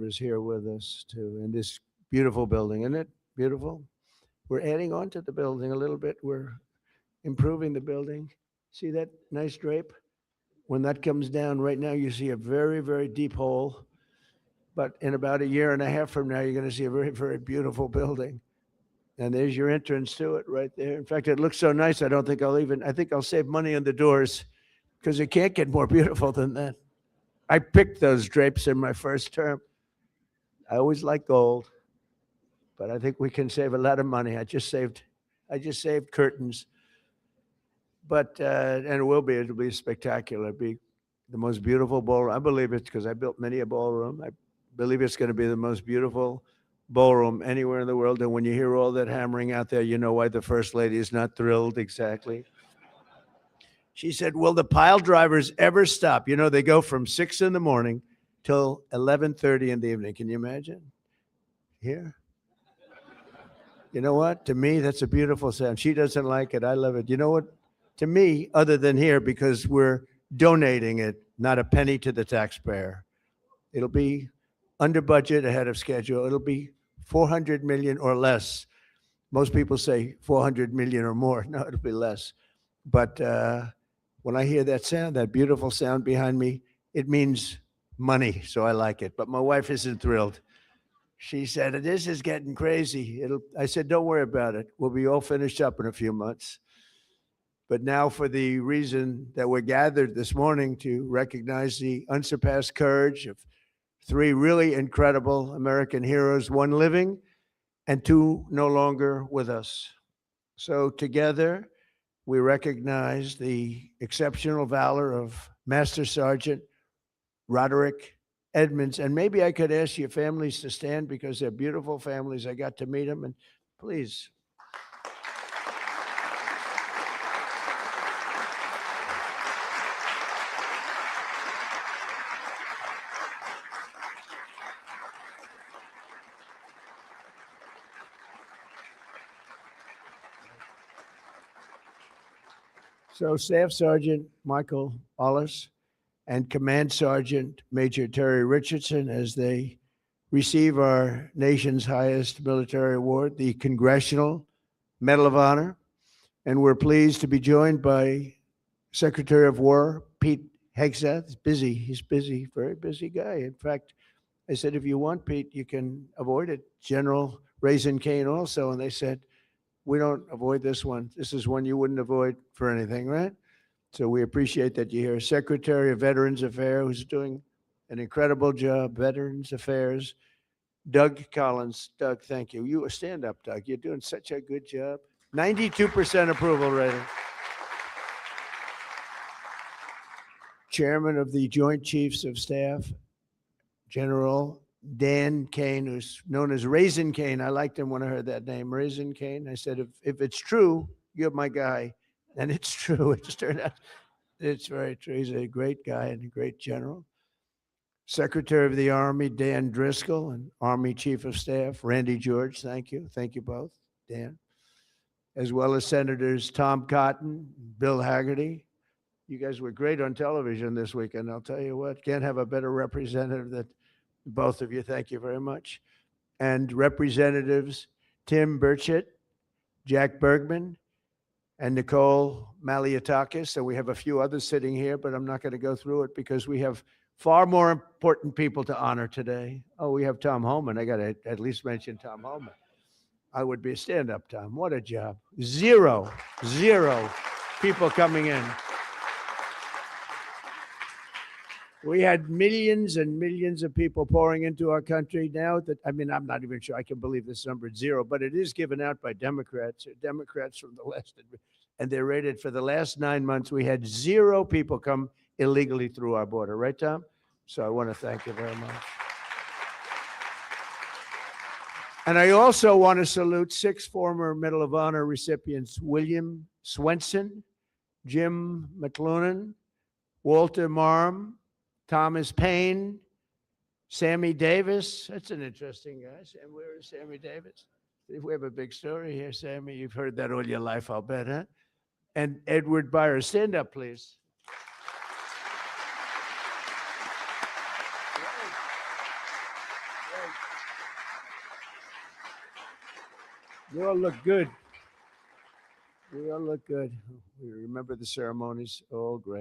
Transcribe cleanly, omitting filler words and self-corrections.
members here with us too in this beautiful building. Isn't it beautiful? We're adding on to the building a little bit. We're improving the building. See that nice drape? When that comes down right now, you see a very, very deep hole. But in about a year and a half from now, you're going to see a very, very beautiful building. And there's your entrance to it right there. In fact, it looks so nice, I think I'll save money on the doors because it can't get more beautiful than that. I picked those drapes in my first term. I always like gold, but I think we can save a lot of money. I just saved curtains, but and it'll be spectacular. It'll be the most beautiful ballroom. I believe it's because I built many a ballroom. I believe it's going to be the most beautiful ballroom anywhere in the world. And when you hear all that hammering out there, you know why the first lady is not thrilled exactly. She said, "Will the pile drivers ever stop? You know, they go from 6 in the morning till 11:30 in the evening. Can you imagine? Here, you know what? To me, that's a beautiful sound. She doesn't like it. I love it. You know what? To me, other than here, because we're donating it, not a penny to the taxpayer. It'll be under budget, ahead of schedule. It'll be 400 million or less. Most people say 400 million or more. No, it'll be less. But when I hear that sound, that beautiful sound behind me, it means money. So I like it. But my wife isn't thrilled. She said, "This is getting crazy." I said, "Don't worry about it. We'll be all finished up in a few months." But now, for the reason that we're gathered this morning to recognize the unsurpassed courage of three really incredible American heroes, one living and two no longer with us. So, together, we recognize the exceptional valor of Master Sergeant Roderick Edmonds. And maybe I could ask your families to stand because they're beautiful families. I got to meet them. And please. So, Staff Sergeant Michael Ollis and Command Sergeant Major Terry Richardson, as they receive our nation's highest military award, the Congressional Medal of Honor. And we're pleased to be joined by Secretary of War Pete Hegseth. He's busy, very busy guy. In fact, I said, if you want, Pete, you can avoid it. General Raisin Kane also. And they said, we don't avoid this one. This is one you wouldn't avoid for anything, right? So we appreciate that you're here. Secretary of Veterans Affairs, who's doing an incredible job, Veterans Affairs, Doug Collins. Doug, thank you. You stand up, Doug. You're doing such a good job. 92% approval rating. Chairman of the Joint Chiefs of Staff, General Dan Kane, who's known as Raisin Kane. I liked him when I heard that name, Raisin Kane. I said, if it's true, you're my guy. And it's true. It's turned out it's very true. He's a great guy and a great general. Secretary of the Army, Dan Driscoll, and Army Chief of Staff, Randy George. Thank you. Thank you both, Dan. As well as Senators Tom Cotton, Bill Hagerty. You guys were great on television this weekend. I'll tell you what, can't have a better representative than both of you. Thank you very much. And Representatives Tim Burchett, Jack Bergman, and Nicole Malliotakis. So we have a few others sitting here, but I'm not going to go through it because we have far more important people to honor today. Oh, we have Tom Homan. I got to at least mention Tom Homan. I would be a stand-up, Tom. What a job. Zero people coming in. We had millions and millions of people pouring into our country now. I'm not even sure I can believe this number is zero, but it is given out by Democrats from the last, and they're rated for the last 9 months. We had zero people come illegally through our border. Right, Tom? So I want to thank you very much. And I also want to salute 6 former Medal of Honor recipients: William Swenson, Jim McLuhan, Walter Marm, Thomas Paine, Sammy Davis. That's an interesting guy. Where is Sammy Davis? We have a big story here, Sammy. You've heard that all your life, I'll bet, huh? And Edward Byers. Stand up, please. You all look good. You all look good. We remember the ceremonies. Oh, great.